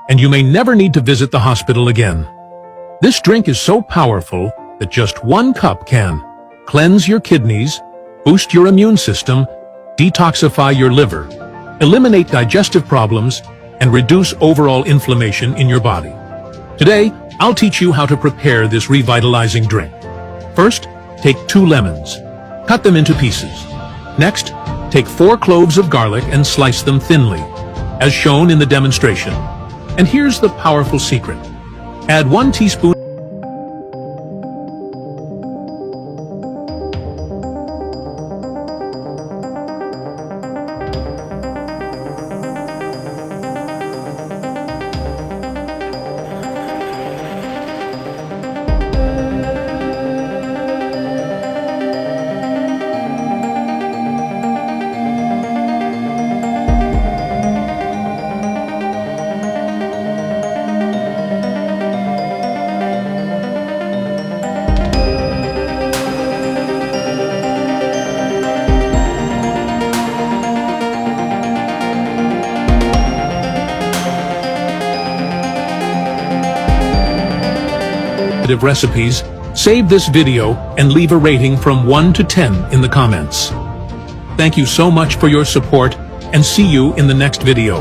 and you may never need to visit the hospital again. This drink is so powerful that just 1 cup can cleanse your kidneys, boost your immune system, detoxify your liver, eliminate digestive problems, and reduce overall inflammation in your body. Today, I'll teach you how to prepare this revitalizing drink. First, take 2 lemons. Cut them into pieces. Next, take 4 cloves of garlic and slice them thinly, as shown in the demonstration. And here's the powerful secret. Add 1 teaspoon recipes, save this video and leave a rating from 1 to 10 in the comments. Thank you so much for your support and see you in the next video.